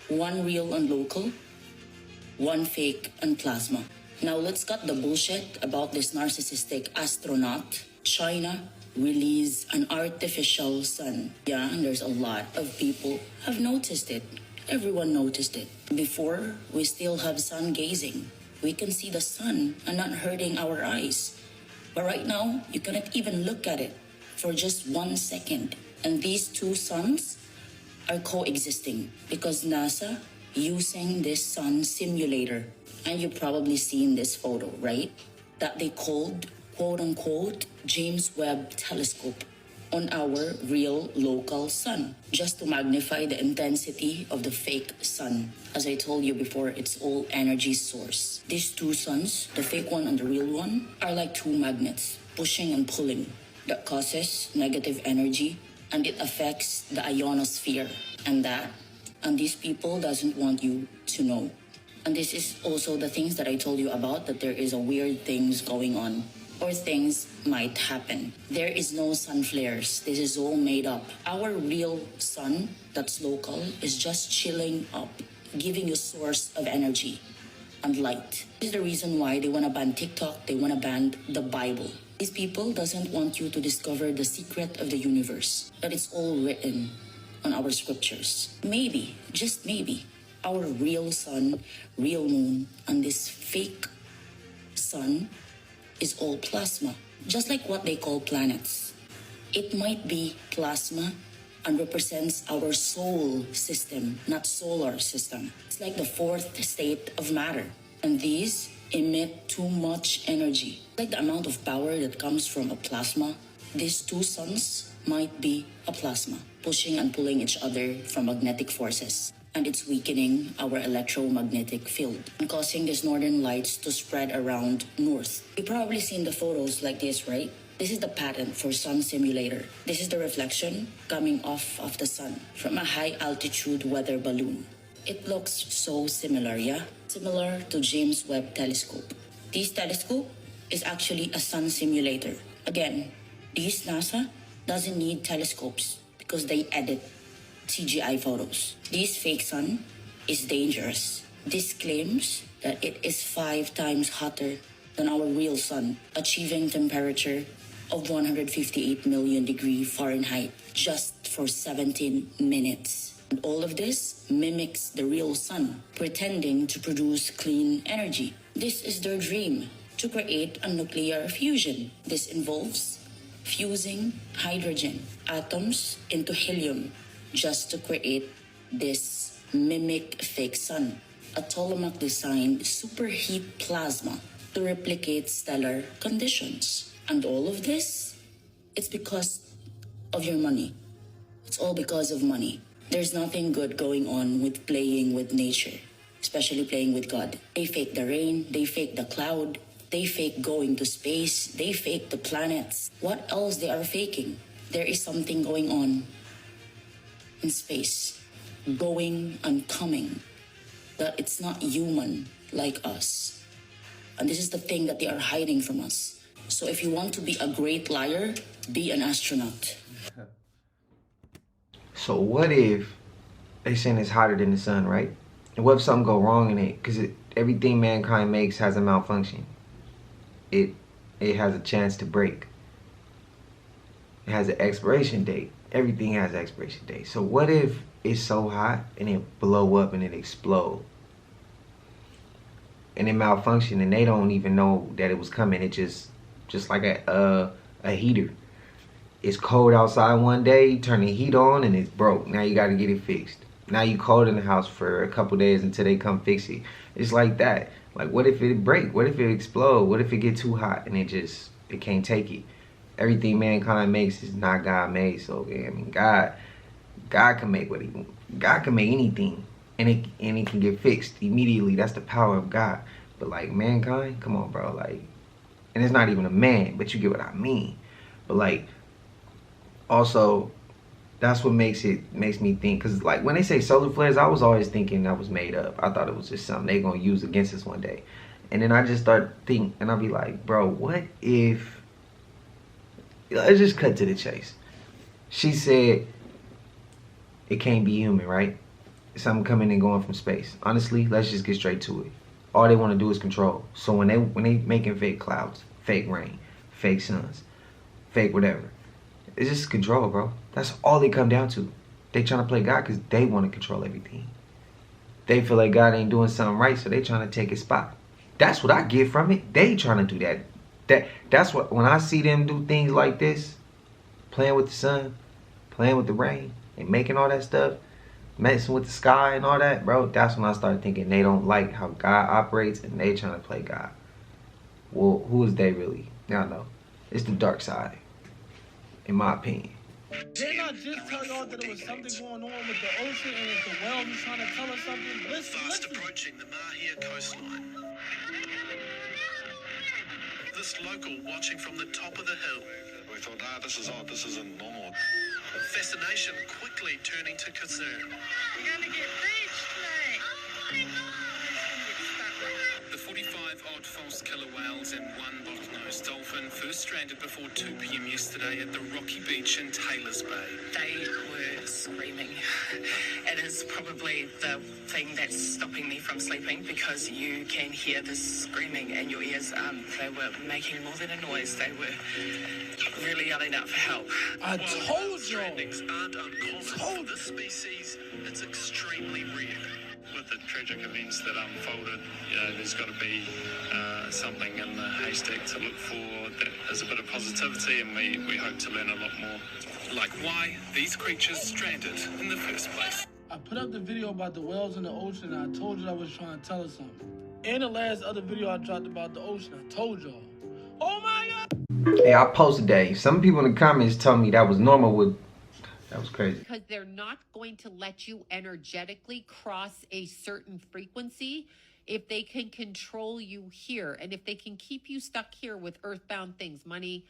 One real and local, one fake and plasma. Now let's cut the bullshit about this narcissistic astronaut. China released an artificial sun. Yeah, and there's a lot of people have noticed it. Everyone noticed it. Before, we still have sun gazing. We can see the sun and not hurting our eyes. But right now, you cannot even look at it for just 1 second. And these two suns are coexisting because NASA using this sun simulator. And you've probably seen this photo, right? That they called, quote unquote, James Webb Telescope on our real local sun, just to magnify the intensity of the fake sun. As I told you before, it's all energy source. These two suns, the fake one and the real one, are like two magnets, pushing and pulling. That causes negative energy, and it affects the ionosphere. And these people doesn't want you to know. And this is also the things that I told you about, that there is a weird things going on, or things might happen. There is no sun flares. This is all made up. Our real sun that's local is just chilling up, giving you source of energy and light. This is the reason why they want to ban TikTok, they want to ban the Bible. These people doesn't want you to discover the secret of the universe, that it's all written on our scriptures. Maybe, just maybe, our real sun, real moon, and this fake sun is all plasma, just like what they call planets. It might be plasma and represents our soul system, not solar system. It's like the fourth state of matter. And these emit too much energy. Like the amount of power that comes from a plasma, these two suns might be a plasma, pushing and pulling each other from magnetic forces. And it's weakening our electromagnetic field and causing these northern lights to spread around north. You've probably seen the photos like this, right? This is the pattern for sun simulator. This is the reflection coming off of the sun from a high altitude weather balloon. It looks so similar, yeah? Similar to James Webb Telescope. This telescope is actually a sun simulator. Again, this NASA doesn't need telescopes because they edit CGI photos. This fake sun is dangerous. This claims that it is 5 times hotter than our real sun, achieving temperature of 158 million degrees Fahrenheit just for 17 minutes. And all of this mimics the real sun, pretending to produce clean energy. This is their dream, to create a nuclear fusion. This involves fusing hydrogen atoms into helium just to create this mimic fake sun, a Ptolemaic-designed superheat plasma to replicate stellar conditions. And all of this, it's because of your money. It's all because of money. There's nothing good going on with playing with nature, especially playing with God. They fake the rain, they fake the cloud, they fake going to space, they fake the planets. What else they are faking? There is something going on in space, going and coming, that it's not human like us. And this is the thing that they are hiding from us. So if you want to be a great liar, be an astronaut. So what if they saying it's hotter than the sun, right? And what if something go wrong in it? Because everything mankind makes has a malfunction. It has a chance to break. has an expiration date. Everything has an expiration date. So what if it's so hot and it blow up and it explode? And it malfunction and they don't even know that it was coming. It just like a heater. It's cold outside one day, turn the heat on and it's broke. Now you gotta get it fixed. Now you cold in the house for a couple days until they come fix it. It's like that. Like what if it break? What if it explode? What if it get too hot and it can't take it? Everything mankind makes is not God made. So I mean God can make what he wants. God can make anything and it can get fixed immediately. That's the power of God. But like mankind, come on, bro. Like, and it's not even a man, but you get what I mean. But like, also, that's what makes me think. Cause like when they say solar flares, I was always thinking that was made up. I thought it was just something they gonna use against us one day. And then I just start thinking, and I'll be like, bro, what if? Let's just cut to the chase. She said it can't be human, right? Something coming and going from space. Honestly, let's just get straight to it. All they want to do is control. So when they making fake clouds, fake rain, fake suns, fake whatever, it's just control, bro. That's all they come down to. They trying to play God because they want to control everything. They feel like God ain't doing something right, so they trying to take his spot. That's what I get from it. They trying to do that. That's what, when I see them do things like this, playing with the sun, playing with the rain, and making all that stuff, messing with the sky and all that, bro, that's when I started thinking they don't like how God operates and they trying to play God. Well, who is they really? Y'all know. It's the dark side, in my opinion. Didn't I just tell y'all that there was something going on with the ocean and if the whale was trying to tell us something? Fast approaching the Mahia coastline. This local watching from the top of the hill. We thought, this is odd, this isn't normal. Fascination quickly turning to concern. We're gonna get beached, mate. Oh my God. The 45-odd false killer whales and one bottlenose dolphin first stranded before 2 p.m. yesterday at the rocky beach in Taylors Bay. They were screaming. It is probably the thing that's stopping me from sleeping because you can hear this screaming in your ears. They were making more than a noise. They were really yelling out for help. I told you. Strandings aren't uncommon. For this species, it's extremely rare. With the tragic events that unfolded, there's got to be something in the haystack to look for that is a bit of positivity, and we hope to learn a lot more. Like why these creatures stranded in the first place. I put up the video about the whales in the ocean and I told you I was trying to tell us something. And the last other video I dropped about the ocean, I told y'all. Oh my God! Hey, I posted that. Some people in the comments told me that was normal. That was crazy. Because they're not going to let you energetically cross a certain frequency if they can control you here. And if they can keep you stuck here with earthbound things, money,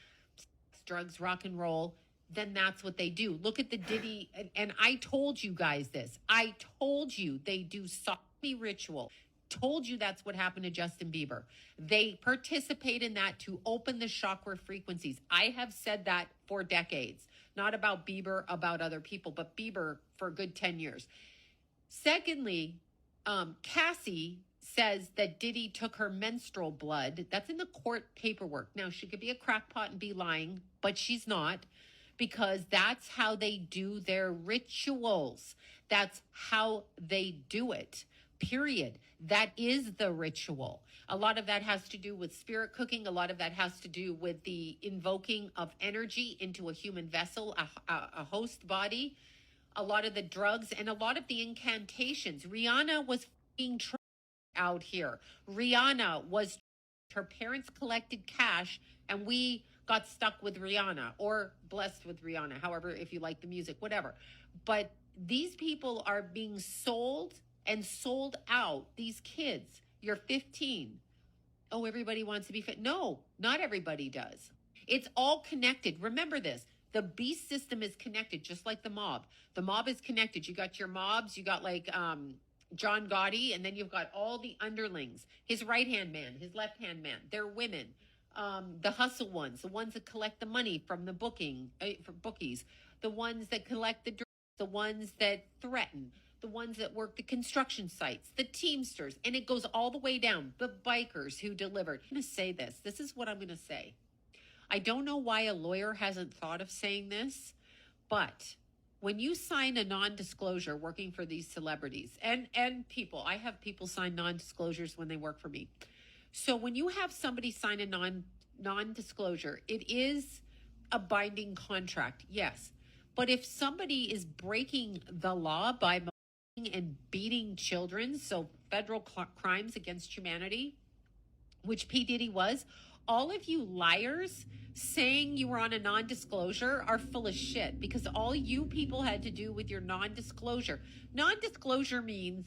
drugs, rock and roll, then that's what they do. Look at the Diddy. And I told you guys this. I told you they do sodomy ritual. Told you that's what happened to Justin Bieber. They participate in that to open the chakra frequencies. I have said that for decades. Not about Bieber, about other people, but Bieber for a good 10 years. Secondly, Cassie says that Diddy took her menstrual blood. That's in the court paperwork. Now, she could be a crackpot and be lying, but she's not, because that's how they do their rituals. That's how they do it, period. That is the ritual. A lot of that has to do with spirit cooking. A lot of that has to do with the invoking of energy into a human vessel, a host body. A lot of the drugs and a lot of the incantations. Rihanna was being out here. Rihanna was, her parents collected cash and we got stuck with Rihanna or blessed with Rihanna, however, if you like the music, whatever. But these people are being sold and sold out. These kids, you're 15. Oh, everybody wants to be fit. No, not everybody does. It's all connected. Remember this. The beast system is connected, just like the mob. The mob is connected. You got your mobs. You got like John Gotti, and then you've got all the underlings. His right-hand man, his left-hand man. They're women. The hustle ones, the ones that collect the money from the for bookies. The ones that collect the drugs. The ones that threaten. The ones that work the construction sites, the Teamsters, and it goes all the way down. The bikers who delivered. I'm going to say this. This is what I'm going to say. I don't know why a lawyer hasn't thought of saying this, but when you sign a non-disclosure working for these celebrities and people, I have people sign non-disclosures when they work for me. So when you have somebody sign a non-disclosure, it is a binding contract, yes. But if somebody is breaking the law by molesting and beating children, so federal crimes against humanity, which P. Diddy was, all of you liars saying you were on a non-disclosure are full of shit, because all you people had to do with your non-disclosure means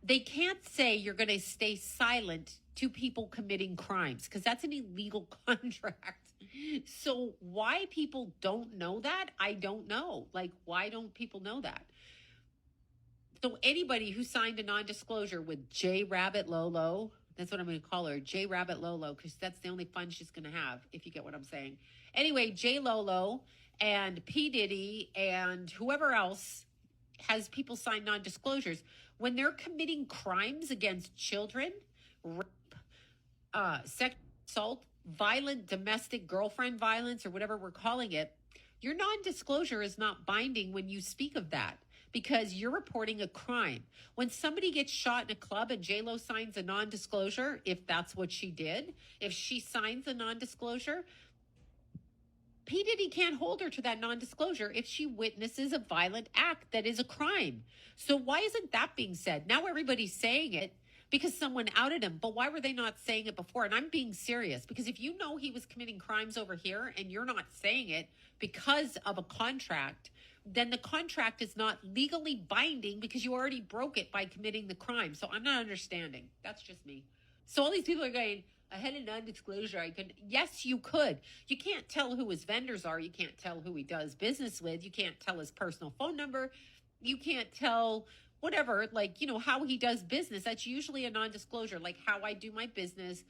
they can't say you're going to stay silent to people committing crimes, because that's an illegal contract. So why people don't know that, I don't know. Like, why don't people know that? So anybody who signed a non-disclosure with J Rabbit Lolo, that's what I'm going to call her, J Rabbit Lolo, because that's the only fun she's going to have, if you get what I'm saying. Anyway, J Lolo and P. Diddy and whoever else has people sign non-disclosures when they're committing crimes against children, rape, sexual assault, violent domestic girlfriend violence, or whatever we're calling it. Your non-disclosure is not binding when you speak of that, because you're reporting a crime. When somebody gets shot in a club and J-Lo signs a non-disclosure, if that's what she did, if she signs a non-disclosure, P. Diddy can't hold her to that non-disclosure if she witnesses a violent act that is a crime. So why isn't that being said? Now everybody's saying it because someone outed him, but why were they not saying it before? And I'm being serious, because if you know he was committing crimes over here and you're not saying it because of a contract, then the contract is not legally binding because you already broke it by committing the crime. So I'm not understanding. That's just me. So all these people are going, I had a non-disclosure. I could. Yes, you could. You can't tell who his vendors are. You can't tell who he does business with. You can't tell his personal phone number. You can't tell whatever, like, you know, how he does business. That's usually a non-disclosure, like how I do my business,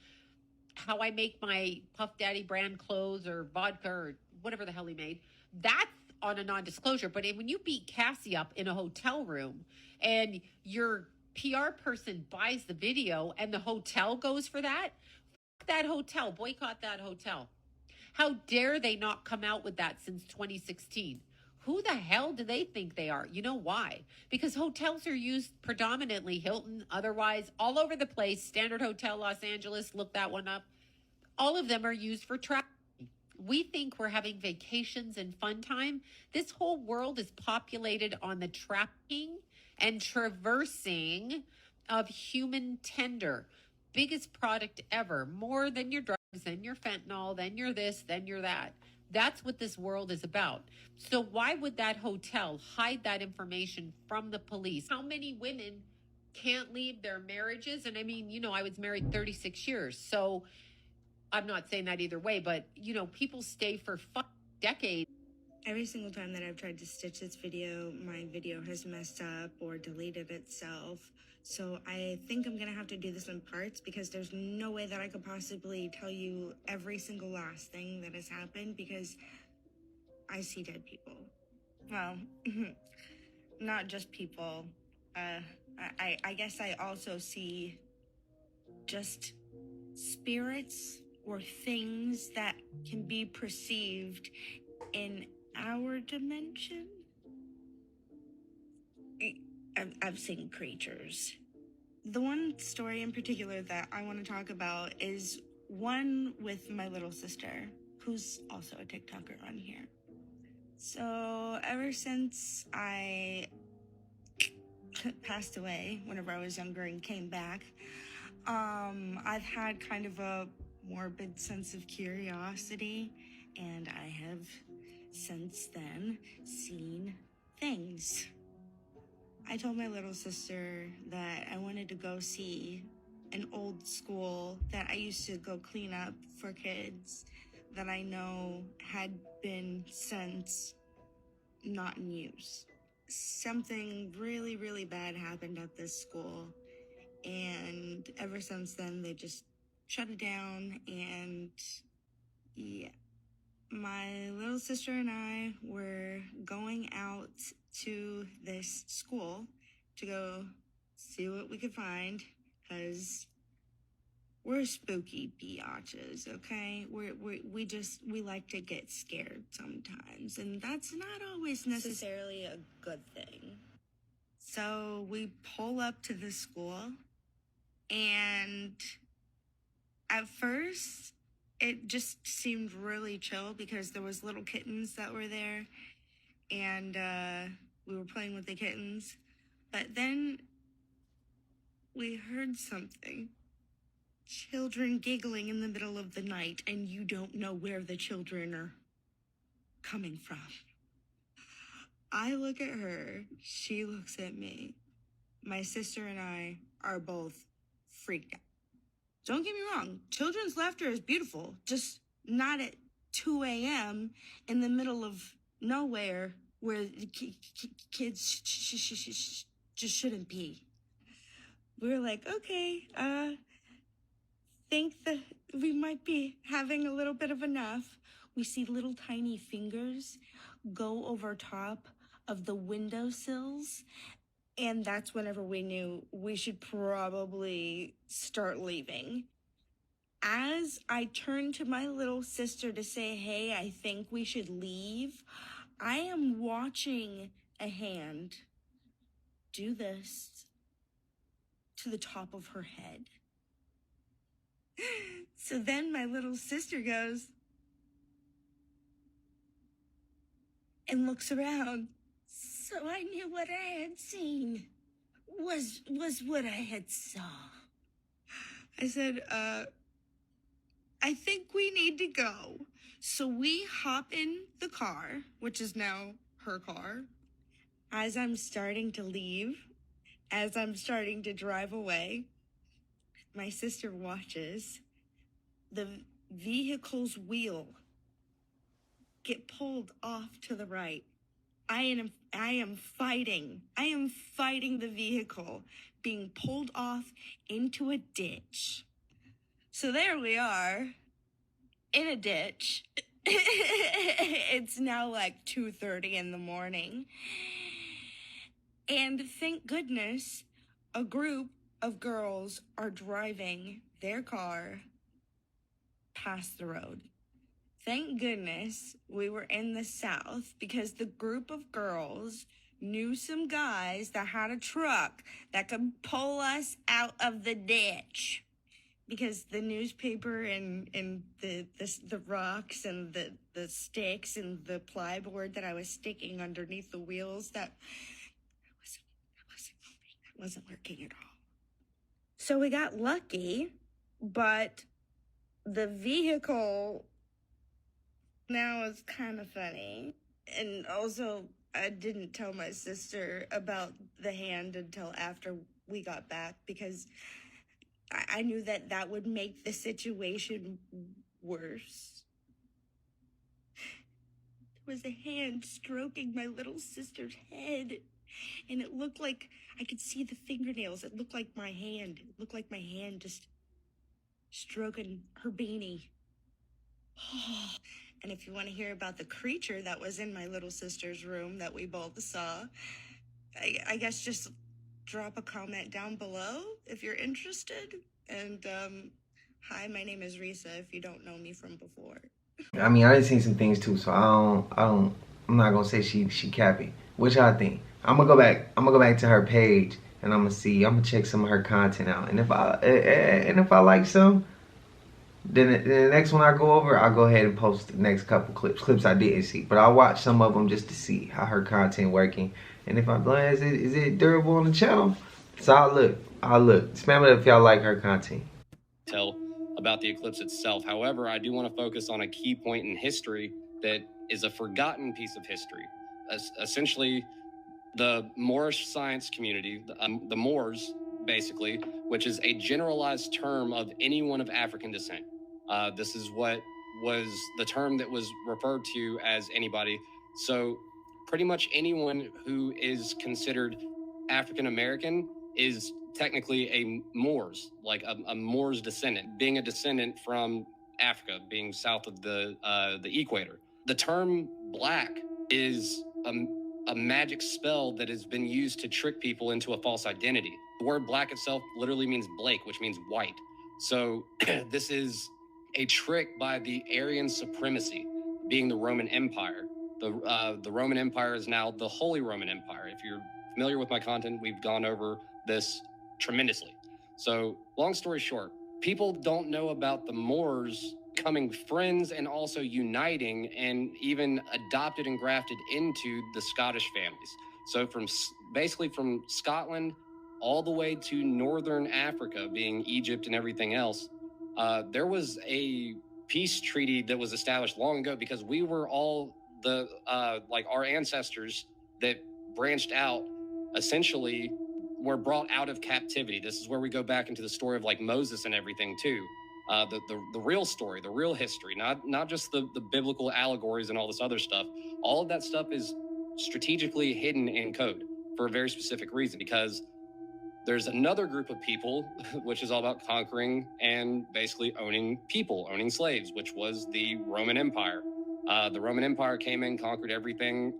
how I make my Puff Daddy brand clothes or vodka or whatever the hell he made. That's on a non-disclosure. But when you beat Cassie up in a hotel room and your PR person buys the video and the hotel goes for that, that hotel, boycott that hotel. How dare they not come out with that since 2016? Who the hell do they think they are? You know why? Because hotels are used predominantly, Hilton, otherwise, all over the place. Standard Hotel Los Angeles, look that one up. All of them are used for travel. We think we're having vacations and fun time. This whole world is populated on the trafficking and traversing of human tender. Biggest product ever, more than your drugs, than your fentanyl, than your this, than your that. That's what this world is about. So why would that hotel hide that information from the police? How many women can't leave their marriages? And I mean, you know, I was married 36 years. So I'm not saying that either way, but, you know, people stay for decades. Every single time that I've tried to stitch this video, my video has messed up or deleted itself. So I think I'm gonna have to do this in parts, because there's no way that I could possibly tell you every single last thing that has happened, because I see dead people. Well, not just people. I guess I also see just spirits or things that can be perceived in our dimension. I've seen creatures. The one story in particular that I want to talk about is one with my little sister, who's also a TikToker on here. So ever since I passed away whenever I was younger and came back, I've had kind of a morbid sense of curiosity, and I have since then seen things. I told my little sister that I wanted to go see an old school that I used to go clean up for kids that I know had been since not in use. Something really, really bad happened at this school, and ever since then they just shut it down. And yeah, my little sister and I were going out to this school to go see what we could find, because we're spooky biatches, okay? We like to get scared sometimes, and that's not always necessarily a good thing. So we pull up to the school, and at first it just seemed really chill because there was little kittens that were there, and we were playing with the kittens. But then we heard something. Children giggling in the middle of the night, and you don't know where the children are coming from. I look at her, she looks at me. My sister and I are both freaked out. Don't get me wrong, children's laughter is beautiful, just not at 2 a.m. in the middle of nowhere where kids just shouldn't be. We were like, okay, think that we might be having a little bit of enough. We see little tiny fingers go over top of the windowsills, and that's whenever we knew we should probably start leaving. As I turned to my little sister to say, hey, I think we should leave, I am watching a hand do this to the top of her head. So then my little sister goes and looks around. So I knew what I had seen was what I had saw. I said, I think we need to go. So we hop in the car, which is now her car. As I'm starting to leave, as I'm starting to drive away, my sister watches the vehicle's wheel get pulled off to the right. I am fighting the vehicle being pulled off into a ditch. So there we are in a ditch. It's now like 2:30 in the morning. And thank goodness a group of girls are driving their car past the road. Thank goodness we were in the South because the group of girls knew some guys that had a truck that could pull us out of the ditch. Because the newspaper and the rocks and the sticks and the plyboard that I was sticking underneath the wheels, that wasn't working at all. So we got lucky, but the vehicle now is kind of funny. And also, I didn't tell my sister about the hand until after we got back because I knew that would make the situation worse. There was a hand stroking my little sister's head, and it looked like I could see the fingernails. It looked like my hand. It looked like my hand just stroking her beanie. And if you want to hear about the creature that was in my little sister's room that we both saw, I guess just drop a comment down below if you're interested. And hi, my name is Risa if you don't know me from before. I mean, I done seen some things too, so I'm not gonna say she capping. What y'all think? I'm gonna go back to her page and I'm gonna check some of her content out. And if I like some, then the next one I go over, I'll go ahead and post the next couple clips I didn't see. But I'll watch some of them just to see how her content working. And if I'm like, is it durable on the channel? So I'll look. Spam it if y'all like her content. Tell about the eclipse itself. However, I do want to focus on a key point in history that is a forgotten piece of history. Essentially, the Moorish science community, the Moors, basically, which is a generalized term of anyone of African descent. This is what was the term that was referred to as anybody. So pretty much anyone who is considered African American is technically a Moors, like a Moors descendant, being a descendant from Africa, being south of the equator. The term black is a magic spell that has been used to trick people into a false identity. The word black itself literally means Blake, which means white. So this is a trick by the Aryan supremacy, being the Roman Empire. The Roman Empire is now the Holy Roman Empire. If you're familiar with my content, we've gone over this tremendously. So long story short, people don't know about the Moors becoming friends and also uniting and even adopted and grafted into the Scottish families. So basically from Scotland all the way to northern Africa, being Egypt and everything else, there was a peace treaty that was established long ago because we were all like our ancestors that branched out essentially were brought out of captivity. This is where we go back into the story of like Moses and everything too. The real story, the real history, not just the biblical allegories and all this other stuff. All of that stuff is strategically hidden in code for a very specific reason, because there's another group of people, which is all about conquering and basically owning people, owning slaves, which was the Roman Empire. The Roman Empire came in, conquered everything.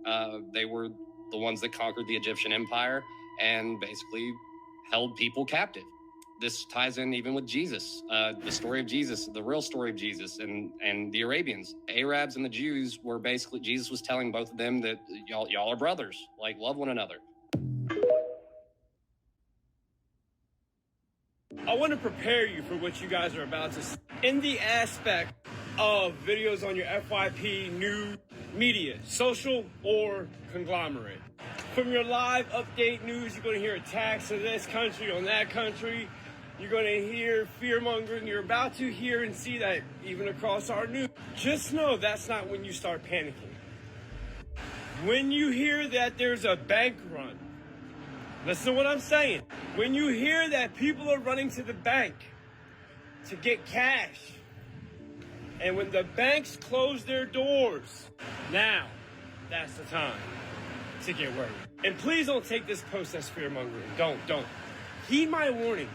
They were the ones that conquered the Egyptian Empire and basically held people captive. This ties in even with Jesus, the story of Jesus, the real story of Jesus and the Arabians. The Arabs and the Jews were basically, Jesus was telling both of them that y'all are brothers, like love one another. I want to prepare you for what you guys are about to see. In the aspect of videos on your FYP new media, social or conglomerate. From your live update news, you're going to hear attacks of this country on that country. You're going to hear fear-mongering. You're about to hear and see that even across our news. Just know that's not when you start panicking. When you hear that there's a bank run, listen to what I'm saying. When you hear that people are running to the bank to get cash, and when the banks close their doors, now that's the time to get worried. And please don't take this post as fear-mongering. Don't. Heed my warning.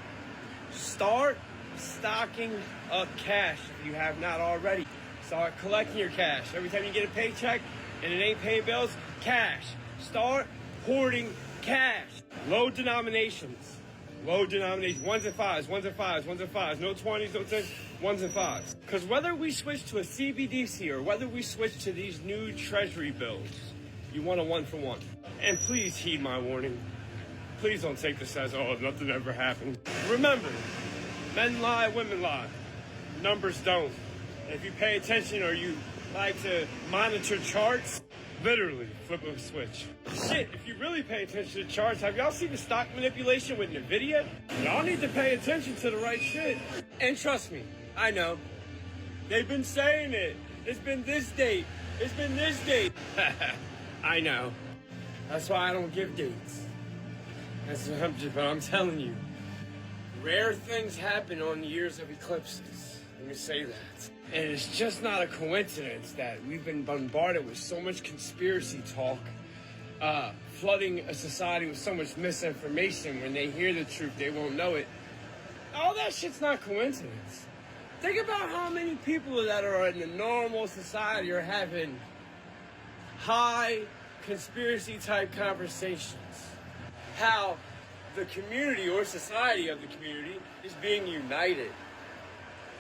Start stocking up cash if you have not already. Start collecting your cash. Every time you get a paycheck and it ain't paying bills, cash. Start hoarding cash. Low denominations. Ones and fives. No 20s, no 10s, ones and fives. Because whether we switch to a CBDC or whether we switch to these new treasury bills, you want a 1-for-1. And please heed my warning. Please don't take this as, oh, nothing ever happened. Remember, men lie, women lie. Numbers don't. And if you pay attention or you like to monitor charts, literally flip a switch. Shit, if you really pay attention to charts, have y'all seen the stock manipulation with NVIDIA? Y'all need to pay attention to the right shit. And trust me, I know. They've been saying it. It's been this date. It's been this date. I know. That's why I don't give dates. But I'm telling you, rare things happen on years of eclipses. Let me say that. And it's just not a coincidence that we've been bombarded with so much conspiracy talk, flooding a society with so much misinformation. When they hear the truth, they won't know it. All that shit's not coincidence. Think about how many people that are in the normal society are having high conspiracy type conversations. How the community or society of the community is being united.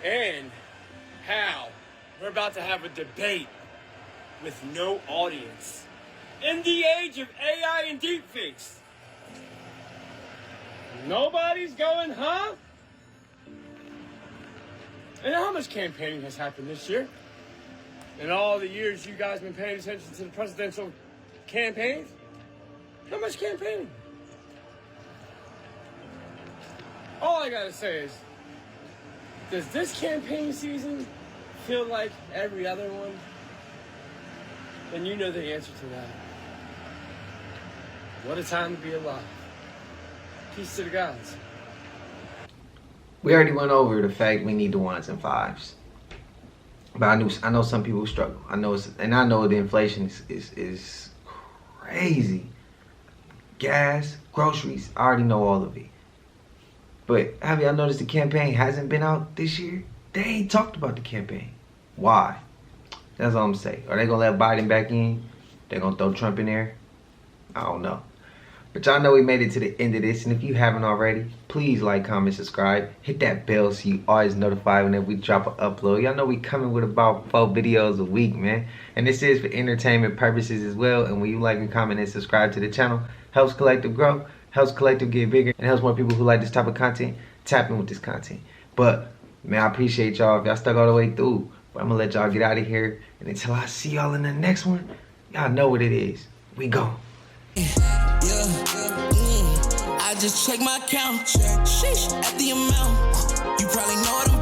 And how we're about to have a debate with no audience. In the age of AI and deepfakes. Nobody's going, huh? And how much campaigning has happened this year? In all the years you guys been paying attention to the presidential campaigns? How much campaigning? All I gotta say is, does this campaign season feel like every other one? Then you know the answer to that. What a time to be alive. Peace to the gods. We already went over the fact we need the 1s and 5s. But I know some people struggle. I know the inflation is crazy. Gas, groceries, I already know all of it. But have y'all noticed the campaign hasn't been out this year? They ain't talked about the campaign. Why? That's all I'm saying. Are they gonna let Biden back in? They're gonna throw Trump in there? I don't know. But y'all know we made it to the end of this, and if you haven't already, please like, comment, subscribe. Hit that bell so you always notified whenever we drop an upload. Y'all know we coming with about 4 videos a week, man. And this is for entertainment purposes as well. And when you like and comment and subscribe to the channel, helps Collective grow, helps Collective get bigger, and helps more people who like this type of content tap in with this content. But, man, I appreciate y'all if y'all stuck all the way through. But I'm going to let y'all get out of here. And until I see y'all in the next one, y'all know what it is. We gone. I just check my account. Sheesh, at the amount. You probably know what I'm